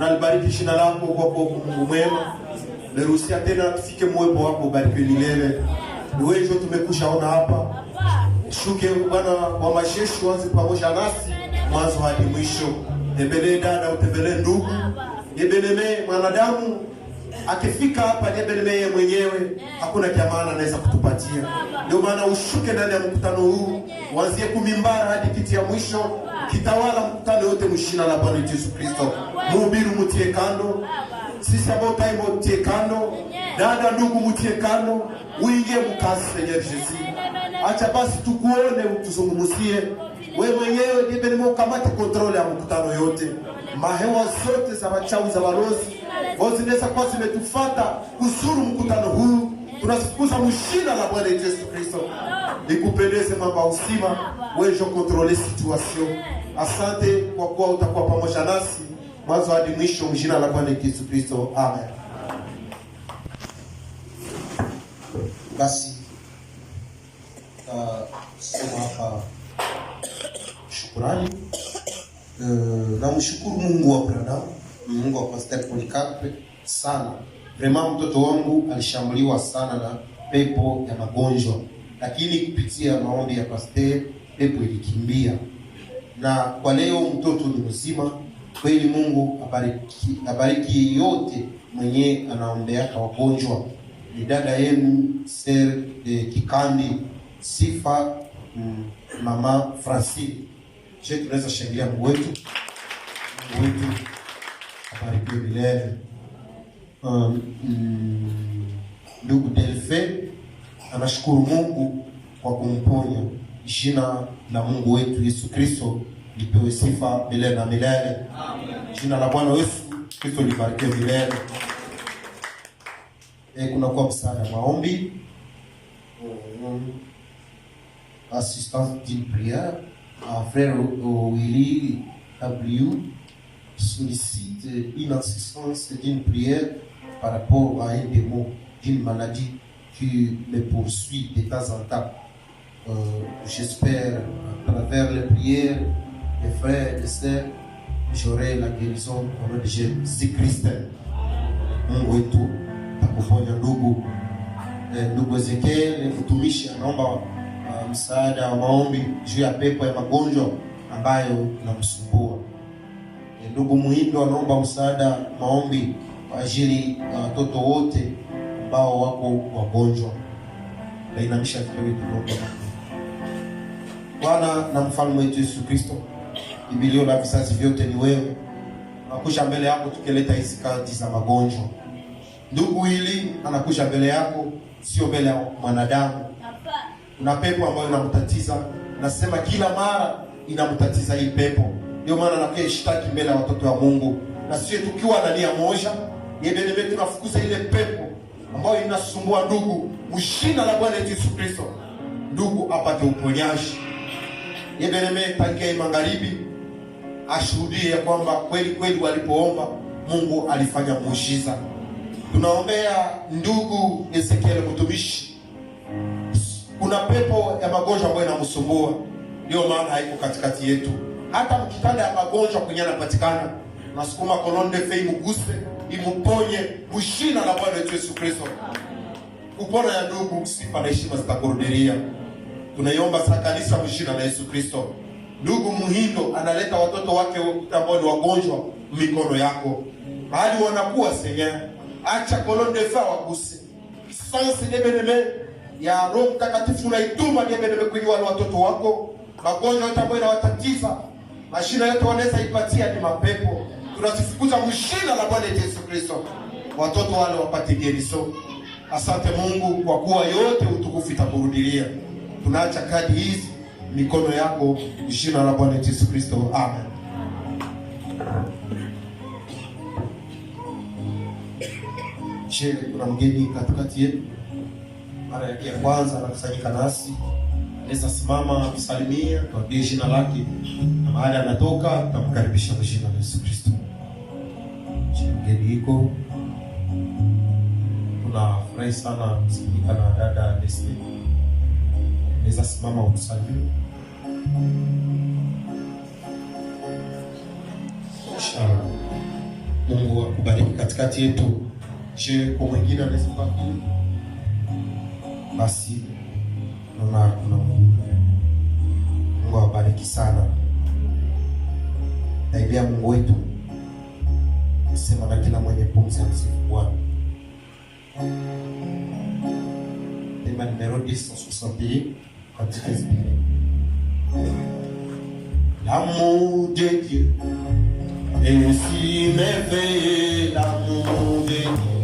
Tunalibariki jina lako kwa Mungu mwema. Meruhusia tena tufike mwepo wako, ubarikiwe milele. Ni wewe tumekushaona hapa. Shuke Bwana wa majeshi, wazi pamoja nasi mwanzo hadi mwisho. Tembelee dada, utembelee ndugu. Yebelemee mwanadamu akifika hapa, yebelemee mwenyewe, hakuna kiamana anaweza kutupatia. Ndio maana ushuke ndani ya mkutano huu, uanzie kumimbara hadi kiti ya mwisho, kitawala mkutano yote mshina la Bwana Yesu Kristo. Mhubiri mutie kando, sisi ambao taimo mutie kando, dada ndugu mutie kando, uingie mkazi Seigneur Yesu. Acha basi tukuone, utuzungumzie. Wewe mwenyewe yebelemee ukamate kontrole ya mkutano yote. Mahewa zote za wachawi za warozi zinaweza kwa zimetufuata kuzuru mkutano huu. Tunasifukuza mshina la Bwana Yesu Kristo. Nikupendeze mama usima, wewe contrôler situation. Asante kwa kuwa utakuwa pamoja nasi mwanzo hadi mwisho, mjina la Bwana Yesu Kristo. Amen. Basi sema hapa shukrani. Namshukuru Mungu wa Abraham, Mungu wa Pastor Polycarpe sana. Vraiment mtoto wangu alishambuliwa sana na pepo ya magonjwa, lakini kupitia maombi ya Pastor pepo ilikimbia. Na kwa leo mtoto ni mzima. Kweli Mungu abariki yote mwenye anaombea kwa wagonjwa. Ni dada yenu Ser Kikandi Sifa, mama Francine. Je, tunaweza shangilia Mungu wetu? Mungu wetu abarikiwe milele. Ndugu Delfe anashukuru Mungu kwa kumponya. Jina la Mungu wetu Yesu Kristo lipewe sifa milele na milele. Amen. Jina la Bwana Yesu Kristo libarikiwe milele. Kuna kwa msaada maombi, assistance d'une prière. Frère Willy W sollicite une assistance d'une prière par rapport à un démon d'une maladie qui me poursuit de temps en temps. J'espère à travers les prières des frères et des sœurs, j'aurai la guérison au nom de Jésus-Christ. Mungu wetu takuponya ndugu. Ndugu Ezekiel mtumishi anaomba msaada wa maombi juu ya pepo ya magonjwa ambayo inamsumbua. Ndugu Muhindo anaomba msaada maombi kwa ajili ya watoto wote ambao wako wagonjwa. Nainamisha kichwa chetu. Bwana na mfalme wetu Yesu Kristo, Biblia la vizazi vyote ni wewe. Nakusha mbele yako tukileta hizi kadi za magonjwa. Ndugu hili anakusha mbele yako, sio mbele ya mwanadamu. Kuna pepo ambayo inamtatiza, nasema kila mara inamtatiza hii pepo. Ndio maana nakishtaki mbele ya watoto wa Mungu. Na sisi tukiwa na nia moja, yebenebe tunafukuza ile pepo ambayo inasumbua ndugu, mshina la Bwana Yesu Kristo. Ndugu apate uponyaji. Yebenebe tangia magharibi ashuhudie kwamba kweli kweli walipoomba Mungu alifanya muujiza. Tunaombea ndugu Ezekiel mtumishi. Kuna pepo ya magonjwa ambayo inamsumbua, ndio maana haiko katikati yetu. Hata mkitanda ya magonjwa kwenye anapatikana, nasukuma kolonde fei muguse, imuponye mshina la Bwana Yesu Kristo. Kupona ya ndugu, sifa na heshima zitakurudia. Tunaiomba sana kanisa mshina la Yesu Kristo. Ndugu Muhindo analeta watoto wake ambao ni wagonjwa mikono yako. Hadi wanakuwa Seigneur. Acha kolonde fa waguse. Sansi nebeneme ya Roho Mtakatifu na ituma nebeneme kwenye wale watoto wako. Magonjwa yote ambayo yanawatatiza, mashina yote wanaweza ipatia ni mapepo. Tunasifukuza mshina la Bwana Yesu Kristo. Watoto wale wapate geriso. Asante Mungu kwa kuwa yote utukufu itakurudia. Tunaacha kadi hizi mikono yako, jina la Bwana Yesu Kristo. Amen. Je, kuna mgeni katikati yetu? Mara ya kwanza anakusanyika nasi. Anaweza simama kusalimia kwa jina lake. Na baada anatoka tutamkaribisha kwa jina la Yesu Kristo. Mgeni iko. Tunafurahi sana kusikika na dada Leslie. Anaweza simama usalimie. Mungu akubariki katikati yetu. Je, kwa mwingine anaweza kubaki? Basi kuna Mungu. Mungu awabariki sana. Naibia Mungu wetu. Sema na kila mwenye pumzi amsifu Bwana. Tema numéro 1061 katika Biblia. L'amour de Dieu est si merveilleux, l'amour de Dieu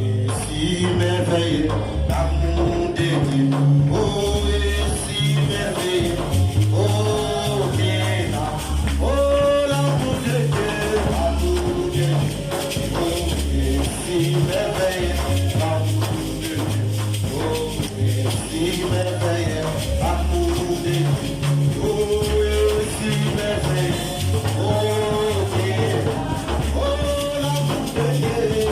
est si merveilleux, l'amour de Dieu, oh, est si merveilleux, oh, bien là, oh, l'amour de Dieu, oh, est si merveilleux, l'amour de Dieu, oh, est si merveilleux, l'amour de Dieu, oh, est si merveilleux, oh, bien là, oh, l'amour de Dieu.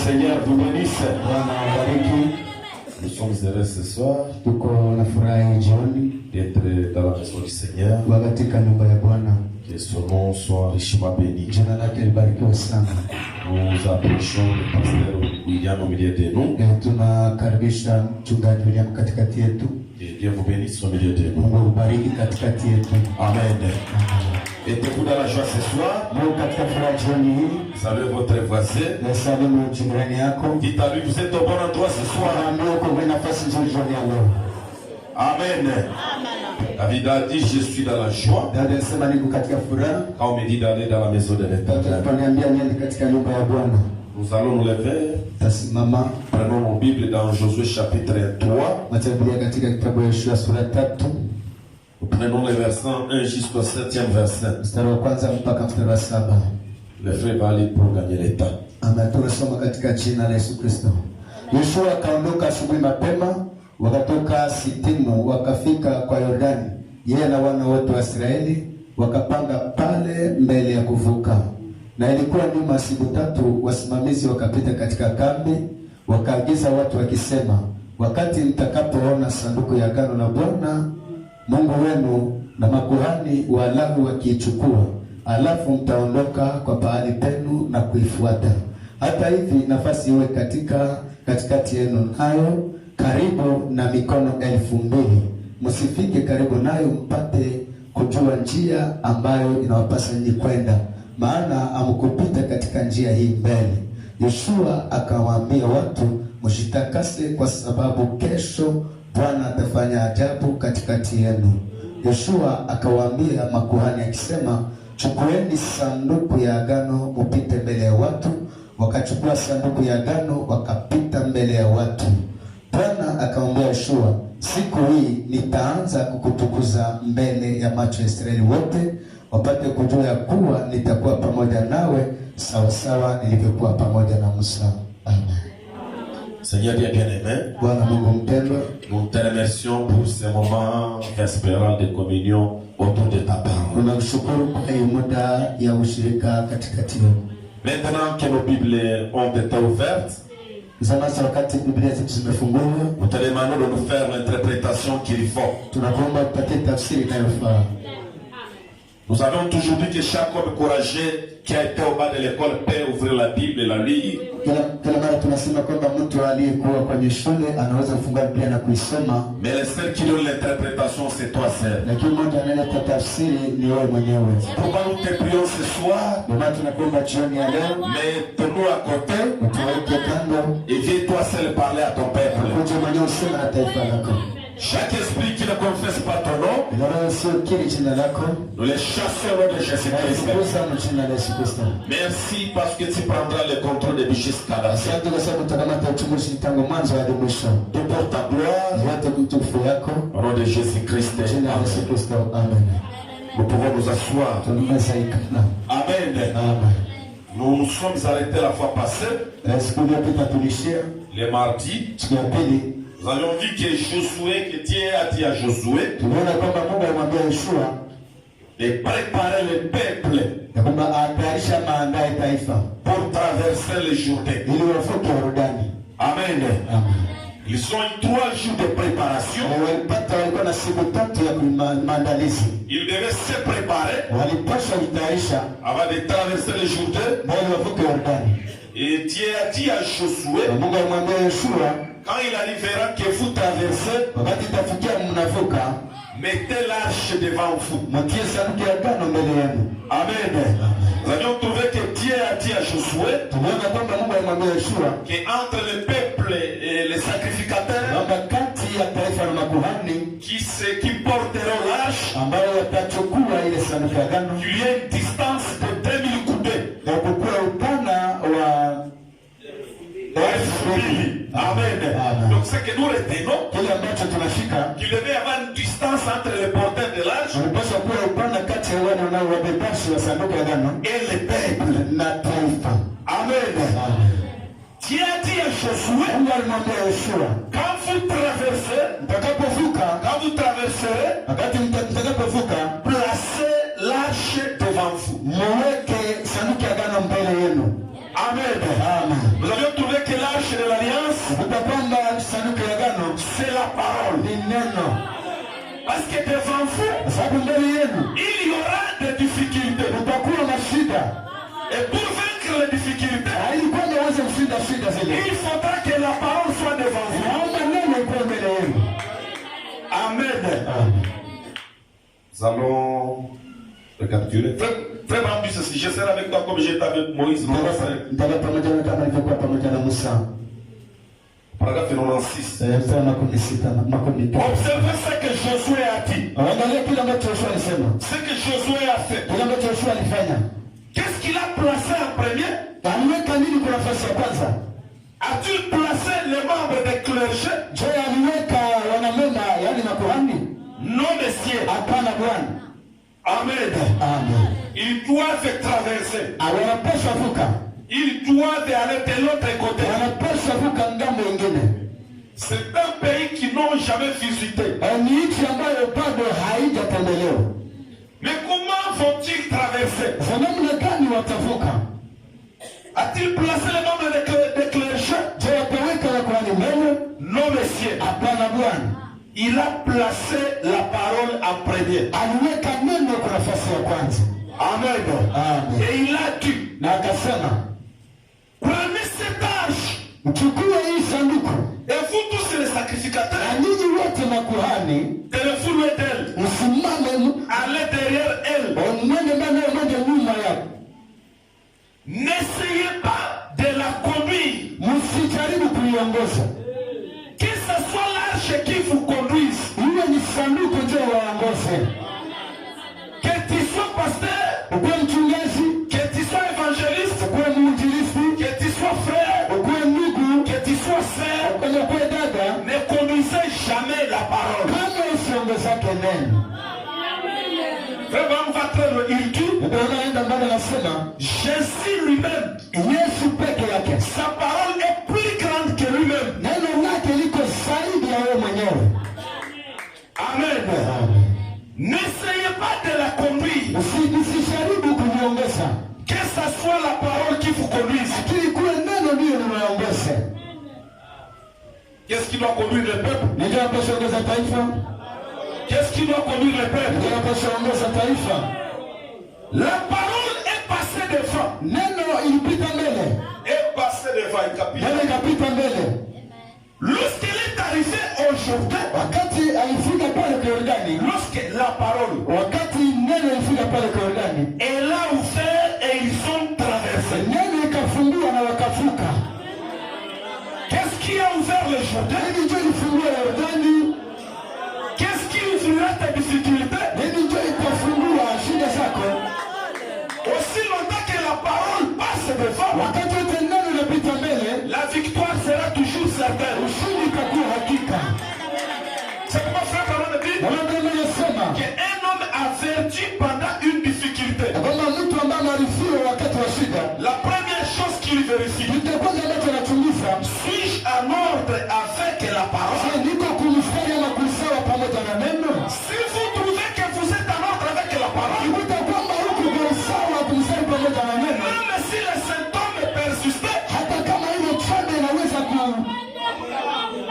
Seigneur vous bénisse. Nous sommes heureux ce soir d'être dans la maison du Seigneur. Que son nom soit richement béni. Nous approchons le pasteur William au milieu de nous. Et Dieu vous bénisse au milieu de nous. Amen. Êtes-vous dans la joie ce soir? Saluez votre voisin. Dites à lui, vous êtes au bon endroit ce soir. Amen. David a dit, je suis dans la joie. Quand on me dit d'aller dans la maison de l'Éternel. Nous allons nous lever. Prenons nos Bibles dans Josué chapitre 3. Nous prenons les versets 1 jusqu'au 7e verset. Le frère va aller pour gagner l'état. Yoshua akaondoka asubuhi mapema, wakatoka Sitimu, wakafika kwa Yordani, yeye na wana wote wa Israeli, wakapanga pale mbele ya kuvuka. Na ilikuwa nyuma siku 3, wasimamizi wakapita katika kambi, wakaagiza watu wakisema, wakati mtakapoona sanduku ya agano la Bwana Mungu wenu na makuhani wa Lawi wakiichukua, alafu mtaondoka kwa pahali penu na kuifuata. Hata hivi nafasi iwe katikati yenu, nayo karibu na mikono 2000. Msifike karibu nayo mpate kujua njia ambayo inawapasa nyinyi kwenda, maana hamkupita katika njia hii mbele. Yoshua akawaambia watu, mshitakase kwa sababu kesho Bwana atafanya ajabu katikati yenu. Yoshua akawaambia makuhani akisema, chukueni sanduku ya agano mpite mbele ya watu. Wakachukua sanduku ya agano wakapita mbele ya watu. Bwana akamwambia Yoshua, siku hii nitaanza kukutukuza mbele ya macho ya Israeli wote, wapate kujua ya kuwa nitakuwa pamoja nawe sawasawa nilivyokuwa pamoja na Musa. Amen. Seigneur bien-aimé, nous te remercions pour ce moment vespéral de communion autour de ta parole. Maintenant que nos Bibles ont été ouvertes, nous te demandons de nous faire l'interprétation qu'il faut. Nous avons toujours dit que chaque homme courageux qui a été au bas de l'école peut ouvrir la Bible et la lire. Mais le seul qui donne l'interprétation, c'est toi seul. Pourquoi nous te prions ce soir? Mets-nous à côté et viens toi seul parler à ton peuple. Chaque esprit qui ne confesse pas ton nom, nous les chassons au nom de Jésus-Christ. Merci parce que tu prendras le contrôle de jusqu'à la fin. De pour ta gloire, au nom de Jésus-Christ. Amen. Nous pouvons nous asseoir. Amen. Nous nous sommes arrêtés la fois passée, le mardi. Nous avions vu que Josué, que Dieu a dit à Josué de préparer le peuple pour traverser le Jourdain. Amen. Ils ont eu 3 jours de préparation. Ils devaient se préparer avant de traverser le Jourdain. Et Dieu a dit à Josué, quand il arrivera que vous traversez, mettez l'arche devant vous. Amen. Nous avions trouvé que Dieu a dit à Josué qu'entre le peuple et les sacrificateurs qui porteront l'arche, qu'il y ait une distance de 2000 coudées. Amen. Donc c'est que nous retenons qu'il devait y avoir une distance entre les porteurs de l'arche et le peuple. Amen. Dieu a dit à Josué, quand vous traverserez, placez l'arche devant vous. Amen. Nous avions trouvé c'est la parole. Ni neno. Parce que devant vous, Kwa sababu mbele yenu il y aura des difficultés. kutakuwa na shida. Et pour vaincre les difficultés, Ili kwenda uweze kushinda shida zile, il faudra que la parole soit devant vous. naomba neno ikuwe mbele yenu. Amen. Amen. Nous allons récapituler. Frère Bambi, ceci, je serai avec toi comme j'étais avec Moïse. Nitakuwa pamoja na kama nilivyokuwa pamoja na Musa. Paragraphe 96. Mstari wa 16. Observez ce que Josué a dit. Angalia kile ambacho Yoshua alisema. Ce que Josué a fait. Kile ambacho Yoshua alifanya. Qu'est-ce qu'il a placé en premier? Aliweka nini kwa nafasi ya kwanza? A-t-il placé les membres des clergés? Je, aliweka wanamemba yani makuhani? Non, messieurs. Hapana Bwana. Amen. Amen. Ils doivent traverser. Wanapaswa vuka. Ils doivent aller de l'autre côté. Wanapaswa vuka ngambo nyingine. C'est un pays qu'ils n'ont jamais visité. Ni nchi ambayo bado haijatembelewa. Mais comment vont-ils traverser? Kwa namna gani watavuka? A-t-il placé les membres des clergés? Je, wataweka wakuhani mbele? Non, messieurs. Hapana Bwana. Il a placé la parole en premier. Aliweka neno kwa nafasi ya kwanza. Amen. Amen. Et il a dit, Na akasema, prenez cette arche. mchukue hii sanduku. Et vous tous les sacrificateurs, Na ninyi wote makuhani, téléfoulez d'elle. msimame Allez derrière elle. mwende mbele mwende nyuma yako. N'essayez pas de la conduire. Msijaribu kuiongoza. Que ce soit l'arche qui vous conduise. Iwe ni sanduku ndio waongoze. Que tu sois pasteur, Ukuwe mchungaji, que tu sois évangéliste, ukuwe mwinjilisti, que tu sois frère, ukuwe ndugu, que tu sois sœur, ukuwe dada, ne conduisez jamais la parole. kama usiongozake neno. Vraiment, va très loin. Il dit, Ndio anaenda mbele anasema, Jésus lui-même, Yesu peke yake. sa parole est plus grande que lui-même. Neno lake liko zaidi ya wewe mwenyewe. Amen. N'essayez pas de la conduire. Msijaribu kuniongoza. Que ce soit la parole qui vous conduise. Lakini kuwe neno ndio linaongoza. Qu'est-ce qui doit conduire le peuple? Ndio anapoongoza taifa. Qu'est-ce qui doit conduire le peuple? Ndio anapoongoza taifa. La parole est passée devant. Neno ilipita mbele. Est passée devant le capitaine. Neno ikapita mbele. Lorsqu'il est arrivé au Jourdain, Wakati alifika pale Yordani, lorsque la parole, wakati neno ilifika pale Yordani, elle a ouvert et ils ont traversé. neno ikafungua na wakavuka. Qu'est-ce qui a ouvert le Jourdain? Neno ndio ilifungua Yordani. Qu'est-ce qui ouvrira tes difficultés? Neno ndio ikafungua shida zako. Aussi longtemps que la parole passe devant, Wakati wote neno inapita mbele, la victoire sera toujours certaine. ushindi utakuwa hakika. C'est comment frère Parole dit qu'un homme averti pendant une difficulté. Kama mtu ambaye anaarifiwa wakati wa shida, La première chose qu'il vérifie, kitu cha kwanza ambacho anachunguza, suis-je en ordre avec la parole? je niko kumstari ama kusawa pamoja na neno? Si vous trouvez que vous êtes en ordre avec la parole, Ukikuta kwamba huko kwa sawa kumstari pamoja na neno, même si les symptômes persistent, hata kama hiyo chembe inaweza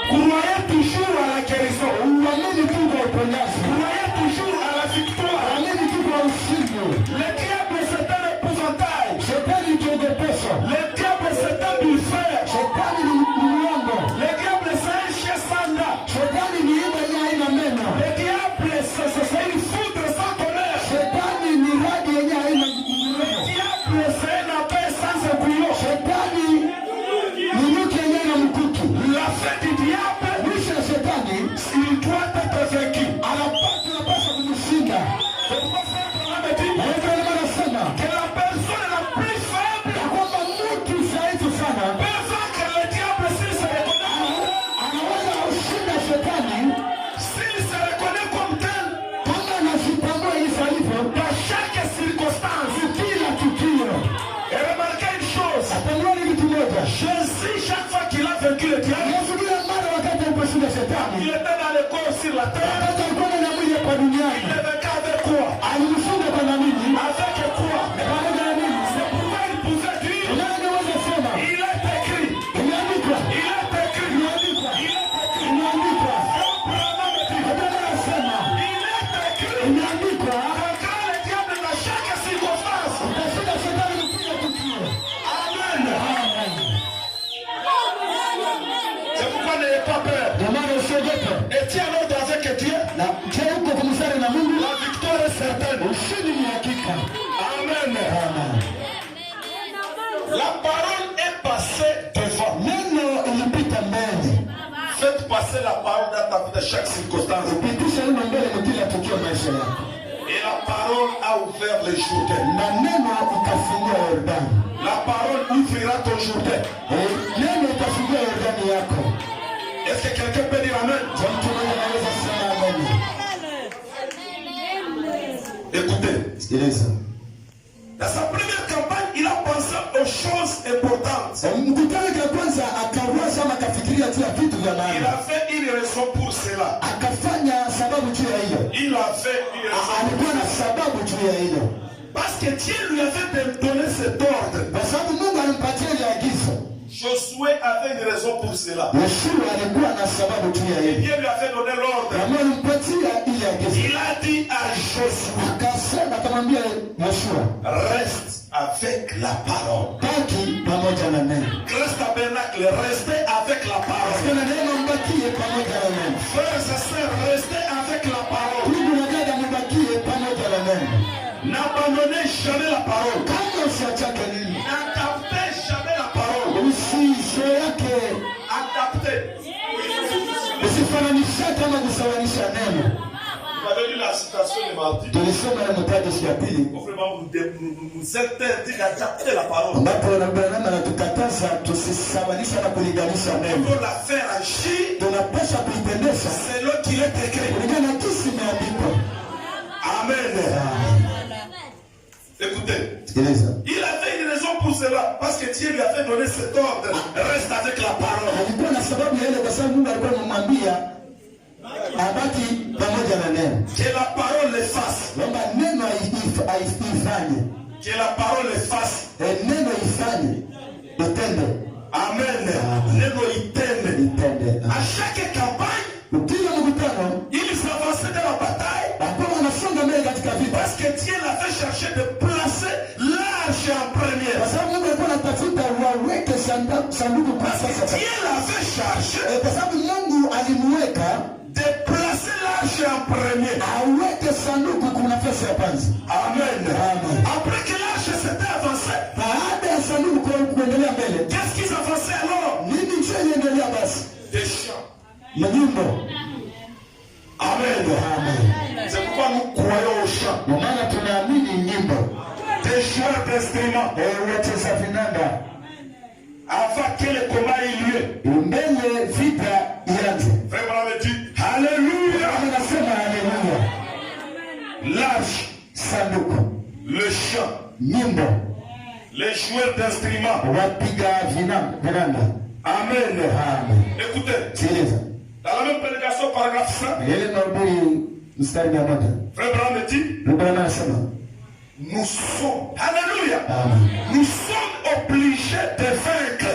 croyez toujours à la guérison. uamini tu kwa uponyaji, Croyez toujours à la victoire. uamini tu kwa ushindi. Le diable c'est un épouvantail. Shetani kiogopesha, Le diable c'est un buffet. shetani ni mlango, Le diable c'est un chien sans dents. shetani ni ile haina meno, Le diable c'est une foudre sans tonnerre. shetani ni radi yenye haina Le meno, diable c'est un appel sans aiguillon. shetani ni nyuki yenye na mkuki. La fin du diable, Mwisho ya shetani il doit être vaincu. tunapaswa kumshinda. C'est pourquoi frère Branham dit Na hivyo ndio anasema que la personne la plus faible ya kwamba mtu dhaifu sana peut vaincre le diable s'il se reconnaît. anaweza kushinda shetani S'il se reconnaît comme tel, kama anajitambua jinsi alivyo dans chaque circonstance. kila tukio. Et remarquez une chose, Atambua ni kitu moja, Jésus, chaque fois qu'il a vaincu le diable, Yesu kila mara wakati aliposhinda il shetani, était dans le corps sur la terre. wakati alikuwa na mwili hapa Il duniani, ne vainquait avec quoi? alimshinda kwa nini? Avec quoi? Pamoja na nini? C'est pourquoi il pouvait dire, Nani anaweza sema il est écrit, imeandikwa, il est écrit, imeandikwa, il est écrit. imeandikwa. La parole est passée devant. Neno ilipita mbele. Faites passer la parole dans ta vie de chaque circonstance. Pitisha neno mbele mkila tukio maisha yako. Et la parole a ouvert les Jourdains. Na neno ikafungua Yordani. La parole ouvrira ton Jourdain. Neno itafungua Yordani yako. Est-ce que quelqu'un peut dire amen? Écoutez. Dans sa première campagne, il a pensé aux choses importantes. Il a fait une raison pour cela. Il a fait une raison. Parce que Dieu lui avait donné cet ordre. Josué avait une raison pour cela. Et Dieu lui avait donné l'ordre. Il a dit à Josué, reste avec la parole. Grâce tabernacle, restez avec la parole. Frères et sœurs, restez avec la parole. N'abandonnez jamais la parole. N'adaptez jamais la parole. Adaptez. Vous avez lu la citation de mardi. Nous interdit d'adapter la parole. Il faut la faire agir selon qu'il est écrit. Amen. Écoutez, il avait une raison pour cela, parce que Dieu lui avait donné cet ordre. Reste avec la parole. Que la parole les fasse. Que la parole les fasse. Amen. À chaque campagne, il s'avançait dans la bataille. Parce que Dieu l'avait cherché de placer l'arche en première. Parce que Dieu l'avait cherché de placer l'arche en premier. Amen. Après que l'arche s'était avancée, qu'est-ce qu'ils avançaient alors? Des chants. Amen. C'est pourquoi nous croyons aux chants. Des joueurs d'instruments. Avant que le combat ait lieu. Vraiment, on dit Alléluia. L'arche, le chant, les joueurs d'instruments. Amen. Écoutez. Dans la même prédication, paragraphe 5, Frère Branham dit, nous sommes, alléluia, nous sommes obligés de vaincre.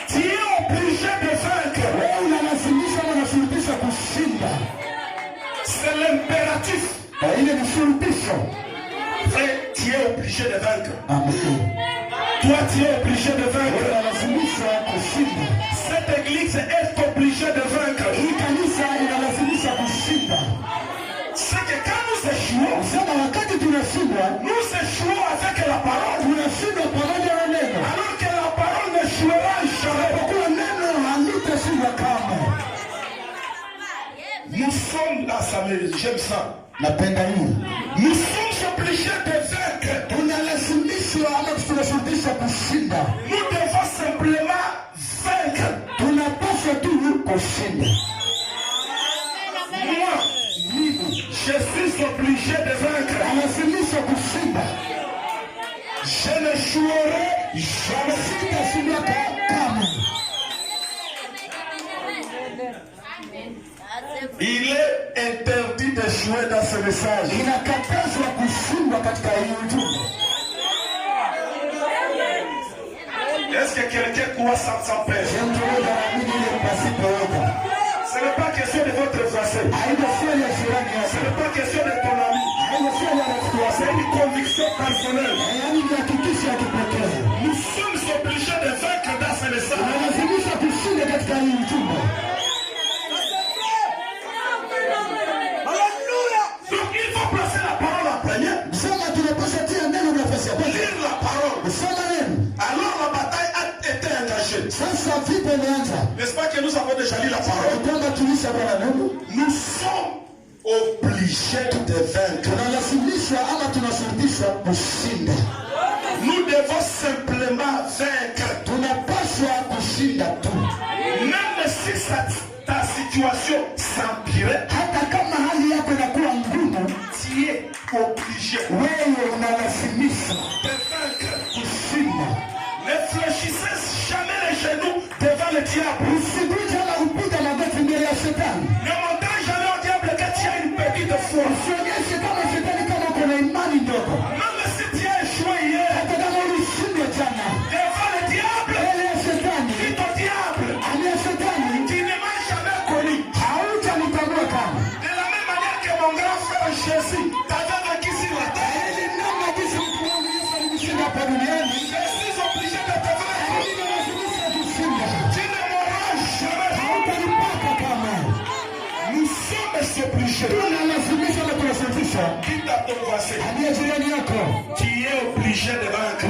Tu es obligé de vaincre. C'est l'impératif. Frère, tu es obligé de vaincre. Toi, tu es obligé de vaincre. Cette église est obligée de vaincre. C'est que quand nous échouons, nous échouons avec la parole. Alors que la parole n'échouera jamais. Nous sommes là, j'aime ça. Nous sommes obligés de vaincre. Nous devons simplement vaincre. Moi, je suis obligé de vaincre. Je n'échouerai jamais. Il est interdit d'échouer dans ce message. Est-ce que quelqu'un croit sans peur? Ce n'est pas question de votre voisin. Ce n'est pas question de ton ami. C'est une conviction personnelle. Nous sommes obligés de vaincre dans ce message. Donc il faut placer la parole en première. N'est-ce pas que nous avons déjà lu la parole? Nous sommes obligés de vaincre. Nous devons simplement vaincre. Même si ta situation s'empirait, tu es obligé de vaincre. Ne fléchissez jamais les genoux devant le diable. Ne montrez jamais au diable que tu as une petite foi. Même si tu as échoué hier devant le diable, dites au diable, tu ne m'as jamais connu. De la même manière que mon grand frère Jésus t'avait vaincu sur la terre, je suis obligé de te vaincre. Tu ne mourras jamais. Nous sommes obligés. Dites à ton voisin, tu es obligé de vaincre.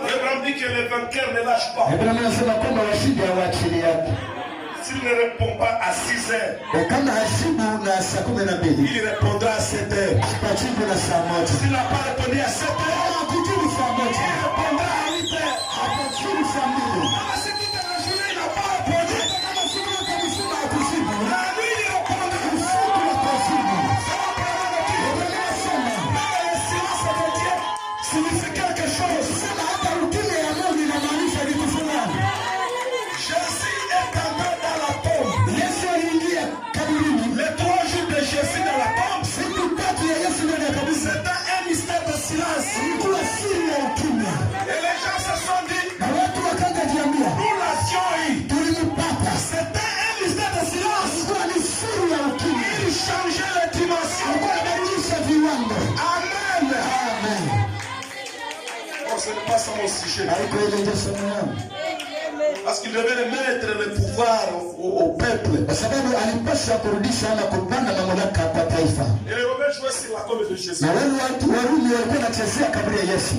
Abraham dit que le vainqueur ne lâche pas. S'il ne répond pas à 6 heures, il répondra à 7 heures. S'il n'a pas répondu à 7 heures, il répondra à 8 heures. Si toute la journée il n'a pas répondu, la nuit il répondra. Le silence de Dieu signifie quelque chose. Jésus est entré dans la tombe. Les 3 jours de Jésus dans la tombe, c'était un mystère de silence. Et les gens se sont dit, nous l'avions eu. C'était un mystère de silence. Il changeait les dimensions. Amen. Oh, ce n'est pas ça mon sujet. Parce qu'il devait remettre le pouvoir au peuple. Et les Romains jouaient sur la tombe de Jésus.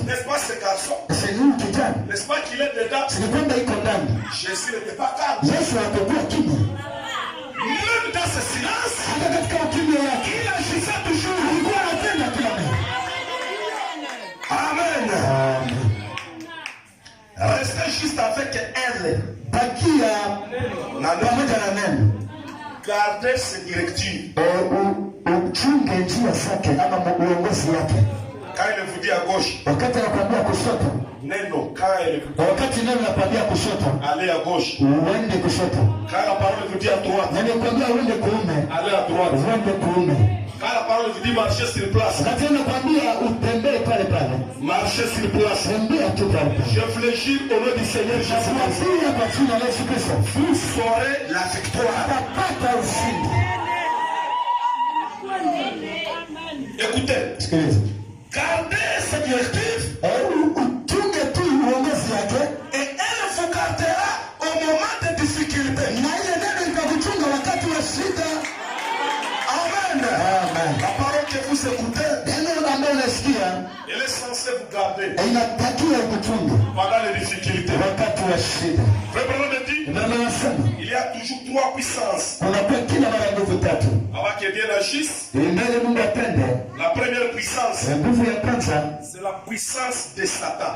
N'est-ce pas ce garçon? N'est-ce pas qu'il est dedans? Jésus n'était pas calme. Même dans ce silence, il agissait toujours. Amen. Restez juste avec elle. Gardez ses directives. Quand il vous dit à gauche, Neno, quand elle vous dit allez à gauche, quand la parole vous dit à droite, allez à droite. Quand la parole vous dit marcher sur place, marcher sur place. Je fléchis au nom du Seigneur Jésus. Vous saurez la victoire. Écoutez, gardez cette directive et elle vous gardera au moment de difficulté. Amen. La parole que vous écoutez, elle est censée vous garder pendant les difficultés. Frère Branham dit, il y a toujours 3 puissances avant que Dieu agisse. La première puissance, c'est la puissance de Satan.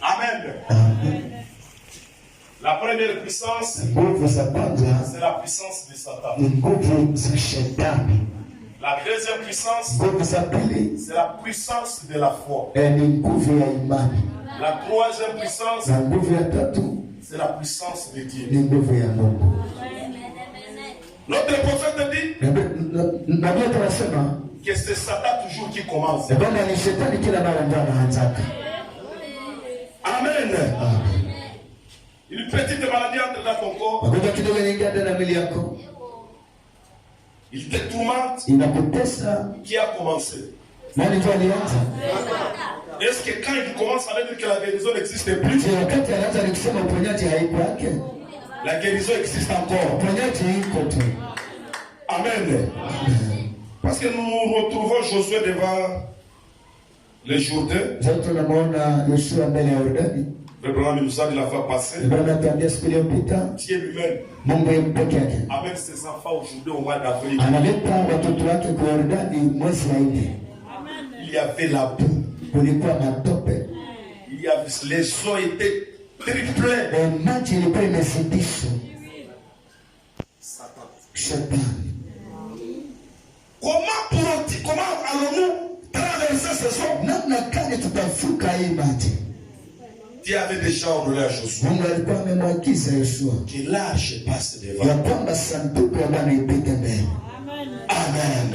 Amen. La première puissance, c'est la puissance de Satan. La deuxième puissance, c'est la puissance de la foi. La troisième puissance, c'est la puissance de Dieu. Notre prophète dit que c'est Satan toujours qui commence. Amen. Une petite maladie entre dans ton corps. Il te tourmente. Qui a commencé? Est-ce que quand il commence à dire que la guérison n'existe plus? La guérison existe encore. Amen. Parce que nous retrouvons Josué devant le Jourdain. Le Branham nous a dit la fois passée. Dieu lui-même amène ses enfants aujourd'hui au mois d'avril. Il y avait la boue. Il y avait, les eaux étaient triplées. Comment allons-nous traverser ces eaux? Dieu avait déjà ordonné à Josué que l'arche passe devant. Amen.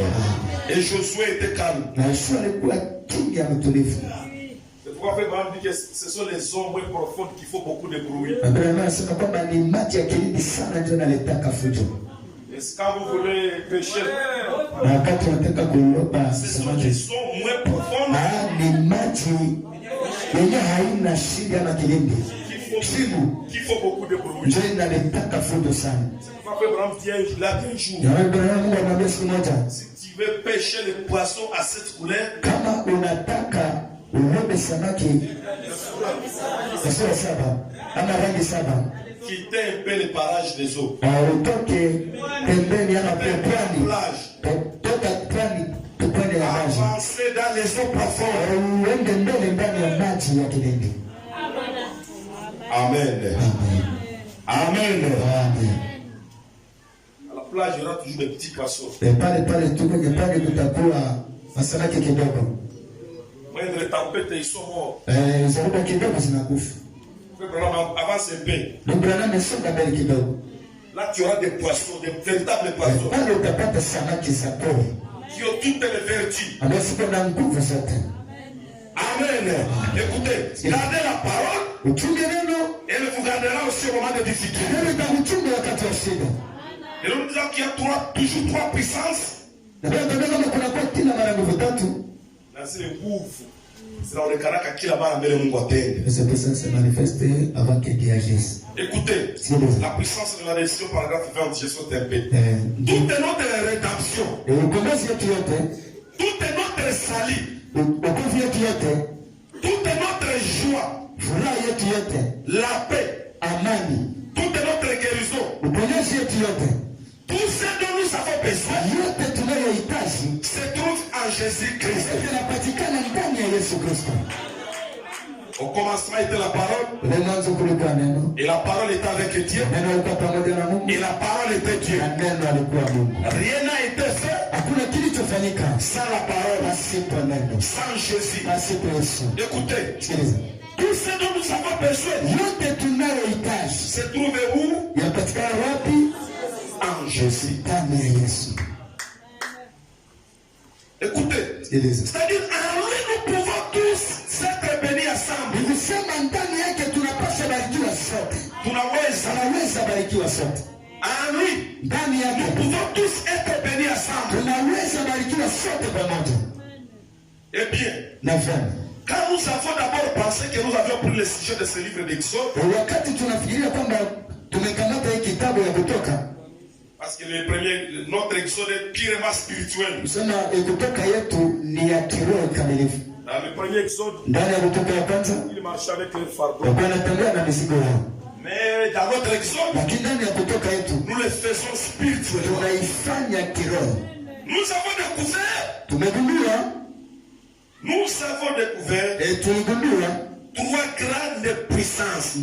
Et Josué était calme. C'est pourquoi Abraham dit que ce sont les eaux moins profondes qui font beaucoup de bruit. Et quand vous voulez pêcher, ce sont les eaux moins profondes qui font beaucoup de bruit. C'est pourquoi Abraham dit là qu'un jour, si tu veux pêcher les poissons à cette couleur, quitter un peu les parages des eaux. Avancer dans les eaux profondes. Amen. Amen. À la plage, il y aura toujours des petits poissons. Moindre tempête, ils sont morts. Avance un peu. Là, tu auras des poissons, des véritables poissons qui ont toutes les vertus. Amen. Écoutez, gardez la parole et elle vous gardera aussi au moment de difficulté. Et nous disons qu'il y a toujours trois puissances. Là, c'est le gouffre. C'est dans le caractère qui là-bas amène mon atteindre. Cette puissance se manifeste avant que Dieu agisse. Écoutez, la puissance de la décision, paragraphe 20, je saute un peu. Toute notre rédemption, toute notre salut, toute notre joie, la paix, toute notre guérison, tout ce dont nous avons besoin se trouve en Jésus-Christ. Au commencement était la parole. Et la parole était avec Dieu. Et la parole était Dieu. Rien n'a été fait sans la parole, sans Jésus. Écoutez, tout ce dont nous avons besoin se trouve où? En Jésus. Écoutez, c'est-à-dire en lui nous pouvons tous s'être bénis ensemble. En lui nous pouvons tous être bénis ensemble. Eh bien, quand nous avons d'abord pensé que nous avions pris le sujet de ce livre d'Exode, parce que notre exode est purement spirituel. Dans le premier exode, il marchait avec les fardeaux. Mais dans notre exode, nous le faisons spirituellement. Nous avons découvert trois grandes puissances.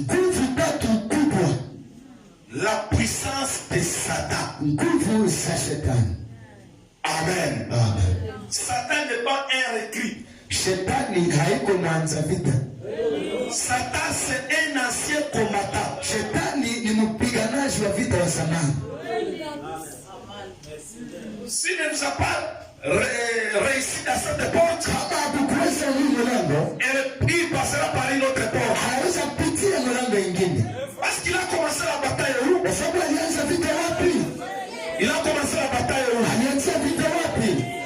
La puissance de Satan. Amen. Satan n'est pas un recrue. Satan, c'est un ancien combattant. S'il ne nous a pas réussi dans cette porte, il passera par une autre porte. Parce qu'il a commencé la bataille où? Il a commencé la bataille où?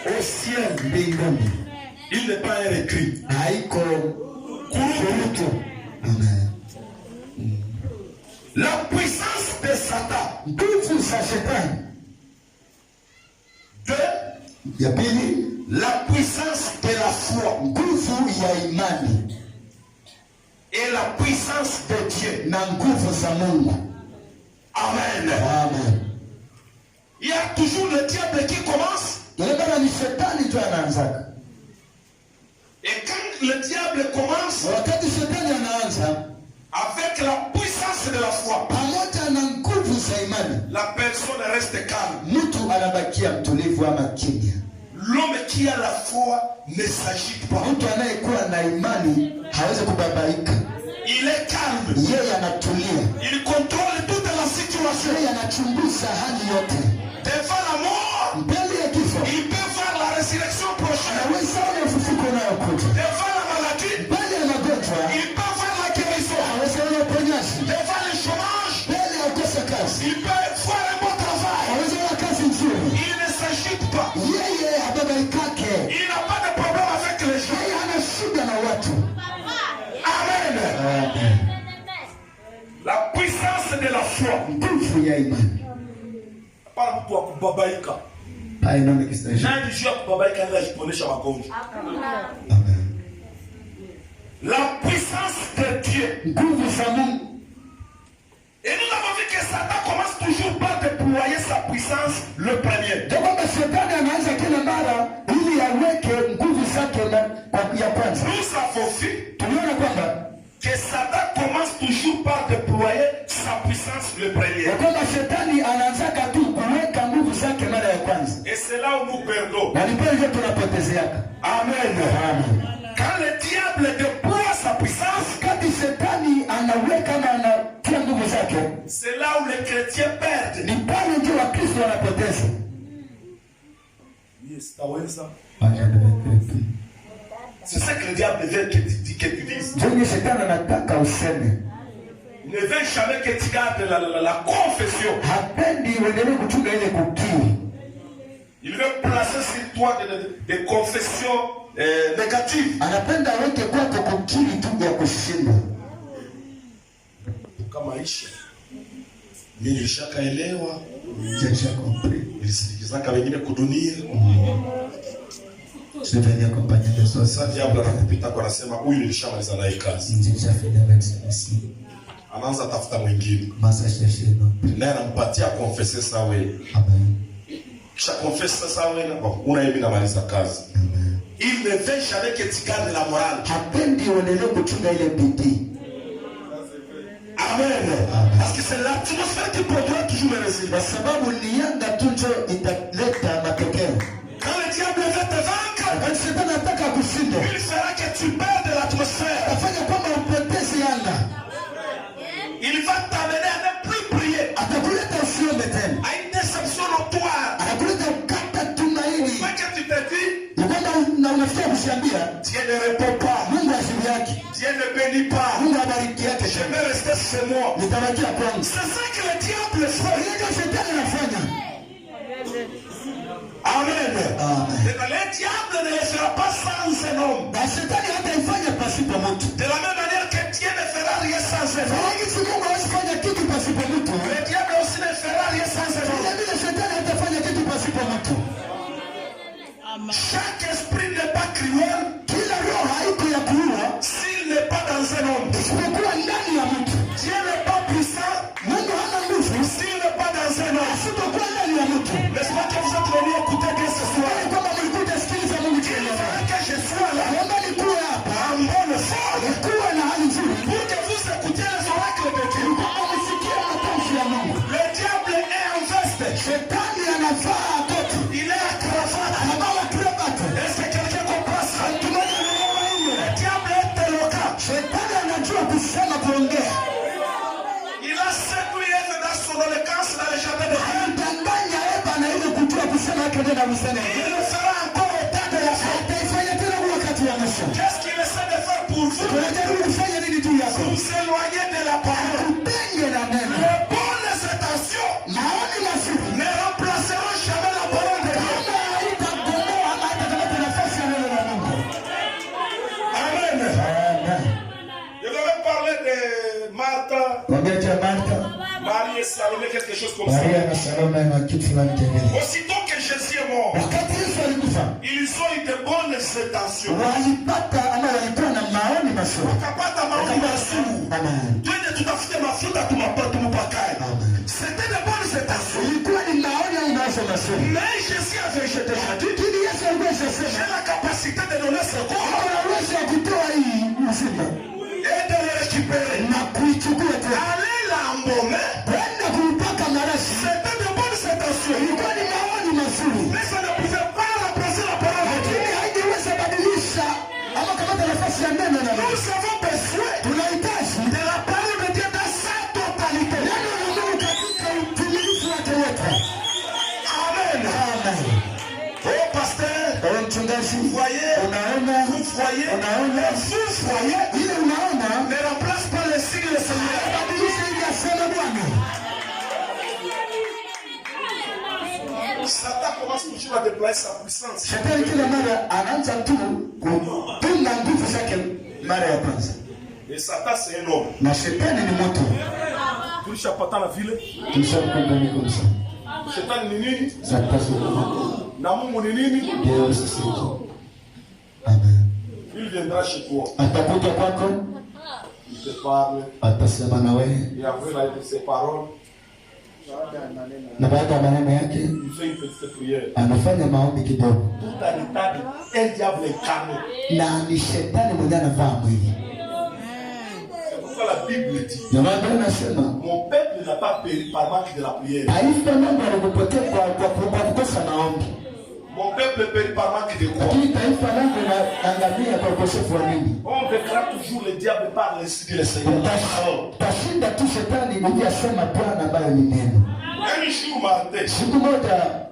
Au ciel. Il n'est pas un recrue. La puissance de Satan. Ya pili, la puissance de la foi. Nguvu ya imani. Et la puissance de Dieu. Na nguvu za Mungu. Amen. Amen. Il y a toujours le diable qui commence. Yalibana ni shetani tu anaanza. Et quand le diable commence, wakati shetani anaanza avec la puissance de la foi, pamoja na nguvu za imani, la personne reste calme. Mtu anabakia mtulivu ama kimya. L'homme qui a la foi ne s'agite pas. Mtu anayekuwa na imani hawezi kubabaika. Il est calme. Yeye anatulia. Il contrôle toute la situation. Yeye anachunguza hali yote. Devant la mort, mbele ya kifo, il peut voir la résurrection prochaine. Anaweza kuona ufufuko unaokuja. Devant la maladie, mbele ya magonjwa, il peut voir la guérison. Anaweza kuona uponyaji. Devant le chômage, mbele ya kukosa kazi, il peut voir un bon travail. Anaweza kuona kazi nzuri. Il ne s'agite pas. Yeye hababaikake. Il n'a pas de problème avec les gens. Yeye hana shida na watu. Amen. Amen. La puissance de la foi. Nguvu ya imani. Pas mtu wa kubabaika. Haina kistaji. Nani jua kubabaika ndio ajiponesha magonjwa. Amen. La puissance de Dieu. Nguvu za Mungu. Et nous avons vu que Satan commence toujours par déployer sa puissance le premier. Kwamba shetani anaanza kila mara ili aweke nguvu zake ya kwanza. Nous avons vu Tuliona kwamba que Satan commence toujours par déployer sa puissance le premier. kwamba shetani anaanza tu kuweka nguvu zake mara ya kwanza. Et c'est là où nous perdons. Na ndipo hivyo tunapotezeaka. Amen. Amen. Quand le diable déploie sa puissance, kati shetani anaweka na anatia nguvu zake, c'est là où les chrétiens perdent. ni pale ndio Wakristo wanapoteza. Yes, c'est ça que le diable veut que tu dises. Ndio shetani anataka useme. Il ne veut jamais que tu gardes la confession. Hapendi uendelee kuchunga ile kukiri. Il veut placer sur toi des confessions négatives. Anapenda aweke kwako kukiri tu ya kushindwa. Kama maisha mimi nilishakaelewa, nilisikizaka wengine kudunia. Sivyo kompanya Yesu. Sasa diablo anakupita kwa anasema huyu nilishamaliza naye kazi. Anaanza tafuta mwingine. Naye anampatia confesser sawa wewe. Amen. Kisha confesser sawa wewe na una hivi namaliza kazi. Amen. Il ne veut jamais que tu gardes la morale. Hapendi uendelee kuchunga ile bidii. Amen. Parce que c'est l'atmosphère qui produit toujours les résultats. Sababu ni yanga tu ndio italeta matokeo. Quand le diable veut te vaincre, wakati shetani anataka kushinda, il fera que tu perds de l'atmosphère. afanya kwamba upoteze yanga. Il va t'amener à ne plus prier. Atakuleta usiombe tena. À une déception notoire. Atakuleta kukata tumaini. Fait que tu te dis, na unafikia kushambia, Dieu ne répond pas. Mungu asili yake. Dieu ne bénit pas. Mungu abariki yake. Je vais rester chez moi. Nitabakia kwangu. C'est ça que le diable fait. Ndio shetani anafanya. Amen. Amen. Le diable ne le fera pas sans un homme. Na shetani hataifanya pasipo mtu. De la même manière que Dieu ne fera rien sans un homme. Mungu hawezi kitu pasipo mtu. Le diable aussi ne fera rien sans un homme. Vile shetani hatafanya kitu pasipo mtu. Chaque esprit n'est pas cruel. Kila roho haiko ya kuua S'il n'est pas dans un homme. isipokuwa ndani ya mtu. Dieu n'est pas puissant. Mungu hana nguvu S'il n'est pas dans un homme. isipokuwa ndani ya mtu. N'est-ce pas que vous êtes venus écouter que ce soir? Kama mlikuja sikiliza Mungu Il tena. fallait que je sois là. Naomba nikuwe hapa. En bonne forme. Nikuwe na hali nzuri. Pour que vous écoutiez les oracles de Dieu. Kama msikie matamshi ya Mungu. Le diable est en veste. Shetani anavaa koti. Il est à cravate. Anavaa cravate. Est-ce que quelqu'un comprend ça? Tumoja na wewe hiyo. Le diable est éloquent. Shetani anajua kusema kuongea. Il a séduit Ève dans son éloquence dans le jardin de Dieu. Anamdanganya Eva na ile kujua kusema yake ndio na msana. Il le fera encore au temps de la fin. Ataifanya tena wakati wa mwisho. Qu'est-ce qu'il essaie de faire pour vous? Tunajaribu kufanya nini juu yako? Vous éloigner de la parole. Utenge na neno. Les bonnes intentions Maoni mazuri ne remplaceront jamais la parole de Dieu. kama haitagomoa ama haitakamata nafasi ya neno la Mungu. Amen. Amen. Je vais parler de Martha, Wangeta Martha, Marie et Salomé, quelque chose comme ça. Maria na Salome na kitu fulani tengine. Aussitôt que Jésus est mort, Wakati Yesu alikufa kusikiliza. Ils ont eu de bonnes intentions. Walipata ama walikuwa na maoni mazuri. Wakapata maoni mazuri. Amen. Twende tutafute mafuta tumupakae. C'était de bonnes intentions. Ilikuwa ni maoni au mawazo mazuri. Mais Jésus avait jeté sa tête. Yesu alikuwa J'ai la capacité de donner ce corps. ana uwezo wa kutoa hii mzima Et de le récupérer. na kuichukua tena. Aller l'embaumer. Kwenda kuipaka marashi. C'était de bonnes intentions. Ilikuwa ni maoni mazuri. Mais ça ne pouvait pas remplacer la parole de Dieu. Lakini haingeweza badilisha ama kamata nafasi ya neno la Mungu. Nous avons besoin Tunahitaji de la parole de Dieu dans sa totalité. neno la Mungu katika utimilifu wake wote. Amen. Amen. Oh pasteur, Ewe mchungaji, voyez, unaona vous voyez, unaona vous voyez, ile unaona ne remplace pas le signe de Seigneur. badilisha ili aseme Bwana. Satan commence toujours à déployer sa puissance. Shetani kila mara anaanza tu kutunga nguvu zake mara ya kwanza. Et Satan c'est un homme. Na shetani ni moto. Tulishapatana vile. Tushakumbana kabisa. Shetani ni nini? Sasa Na Mungu ni nini? ndio sisi. Amen. Il viendra chez toi. Atakuja kwako, Il te parle. atasema na wewe, Et après il a dit ses paroles. na baada ya maneno yake Il fait une petite prière. anafanya maombi kidogo. Tout un état un diable incarné. Na ni shetani mwenye anavaa mwili. C'est pourquoi la Bible dit Ndio maana anasema mon peuple n'a pas péri par manque de la prière. taifa langu halikupotea kwa kukosa maombi. Mon peuple périt par manque de quoi? Lakini taifa langu linaangamia kwa ukosefu wa nini? On déclare toujours le diable par l'esprit du Seigneur. Tashinda tu shetani ili asema Bwana ambayo ni neno. Un jour, Martin, Siku moja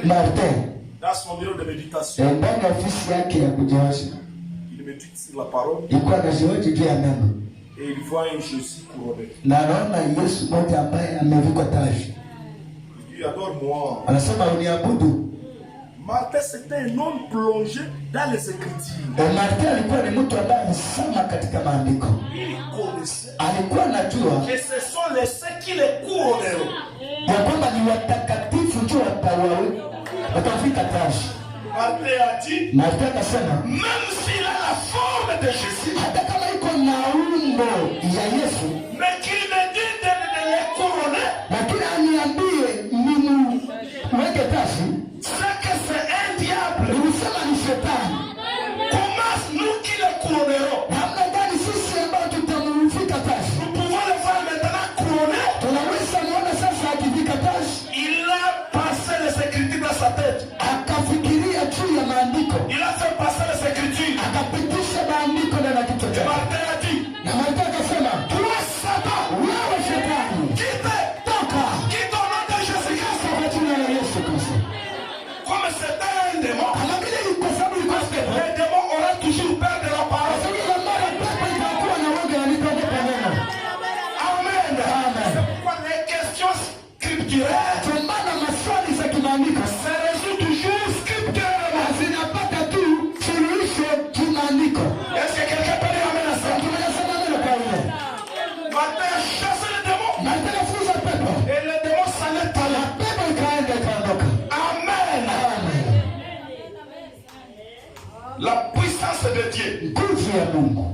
Martin dans son bureau de méditation, ndani ya ofisi yake ya kujiosha il médite sur la parole ilikuwa anajihoji juu ya neno, et il voit un Jésus couronné. na anaona Yesu mmoja ambaye amevikwa taji. Il dit adore-moi. Anasema uniabudu. Martin c'était un homme plongé dans les Écritures. Martin alikuwa ni mtu ambaye alisoma katika maandiko, Il connaissait alikuwa anajua que ce sont les saints qui les couronneront. ya kwamba ni watakatifu tu watafika taji. Martin a dit, Martin akasema même s'il a la forme de Jésus, hata kama iko na umbo ya Yesu, mais qu'il me dit de les couronner, lakini aniambie nimuweke taji, c'est que c'est un diable. nilisema ni shetani. Comment nous qui les couronnerons? Namna gani sisi ambao tutamufika taji? Nous pouvons le voir maintenant couronner. Tunaweza muona sasa akivika taji. Il a passé les Écritures dans sa tête. Akafikiria juu ya maandiko, Il a fait passer les Écritures. akapitisha maandiko ndani ya kichwa Et chake. Martin a dit, Na Martin akasema, toi Satan, wewe shetani, quitte, toka quitte au nom de Jésus-Christ. kwa jina la Yesu Kristo. Comme c'était un démon, Kama vile kwa sababu ilikuwa pepo, les démons auraient toujours peur de la kwa parole. sababu ile mara pepo itakuwa na woga walipoogopa neno. Amen. Amen. C'est pourquoi les questions scripturaires Kwa maana maswali za kimaandiko se résolvent toujours scripturairement. zinapata tu suluhisho kimaandiko. Est-ce que quelqu'un peut dire amen à ça? Tunasema neno kwa ile. Martin a chassé les démons Martin afuza pepo. et les démons s'en est allés. Na pepo ikaenda ikaondoka. Amen. Amen. La puissance de Dieu. Nguvu ya Mungu.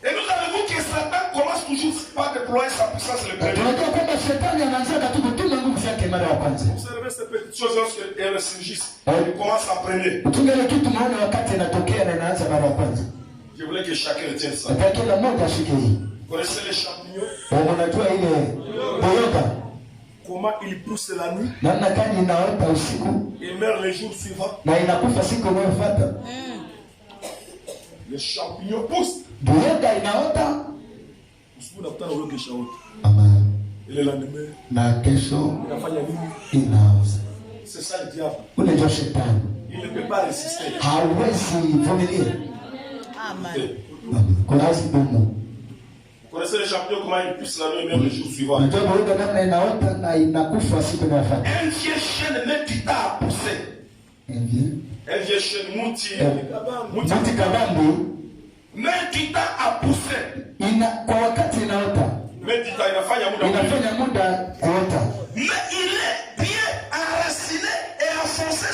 Et nous avons vu que Satan commence toujours par déployer sa puissance le premier. Tunajua kwamba shetani anaanza tu kutuma nguvu zake mara ya kwanza. Observez ces petites choses lorsqu'elles surgissent. Il commence en premier. Tungele kitu maana wakati inatokea na inaanza mara ya kwanza. Je voulais que chacun retienne ça. Nataka kila mmoja ashike hii. Vous connaissez les champignons? Unajua ile boyoka Comment ils poussent la nuit namna gani inaota usiku et meurent les jours suivants? na inakufa siku inayofuata. Les champignons poussent. Boyoka inaota Usiku unakutana ule kesha wote. Amen. Ile lendemain Na kesho inafanya nini? inaoza. C'est ça le diable. Ule ndio shetani. Il ne peut pas résister. Hawezi vumilia. Écoutez, Kuna hasi dumu. vous connaissez les champignons, comment ils poussent la nuit et même les jours suivants? Unajua boyoka namna inaota na inakufa siku inayofuata. Un vieux chêne ne quitte à pousser. Hivi. Un vieux chêne moutier. Mti kabambi Ne quitte à pousser. kwa wakati inaota Mais dit inafanya muda mwingi. inafanya muda kuota, Mais il est bien enraciné et enfoncé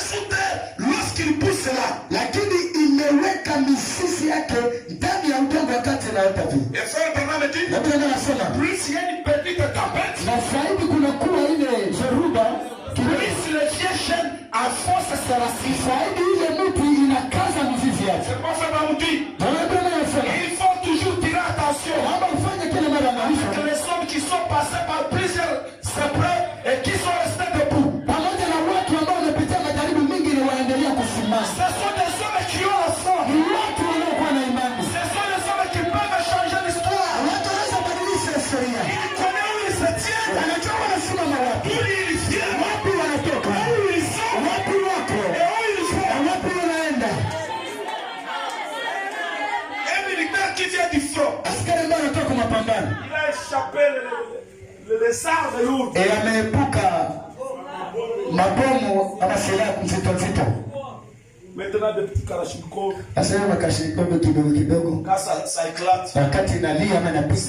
inaweka mizizi yake ndani ya udongo wakati inaota vile. Et frère Branham dit, Na Bwana anasema plus il y a une petite tempête, na zaidi kuna kuwa ile zoruba plus le vieux chêne enfonce ses racines. zaidi ile mti inakaza mizizi yake. C'est pas ça Branham dit. Bwana anasema Il faut toujours tirer attention kama ufanye kile mara maisha que les hommes qui sont passés par plusieurs épreuves et qui sont restés debout. pamoja na watu ambao wamepitia majaribu mingi na waendelea kusimama. Ce sont des hommes qui ont la foi. Ni watu wanaokuwa na imani. Ce sont des hommes qui peuvent changer l'histoire. Watu wanaweza badilisha historia. Il connaît où il se tient, Wanajua wanasimama wapi. d'où il vient, Wapi wanatoka. où ils sont Wapi wako. et où ils vont. Na wapi wanaenda. Un militaire qui vient du front, Askari ambaye anatoka kwa mapambano. il a échappé les armes lourdes. Ameepuka mabomu ama silaha nzito nzito. Maintenant, des petits kalachnikov, Sasa hiyo makashikobe kidogo kidogo. quand ça éclate, Wakati inalia ama inapiga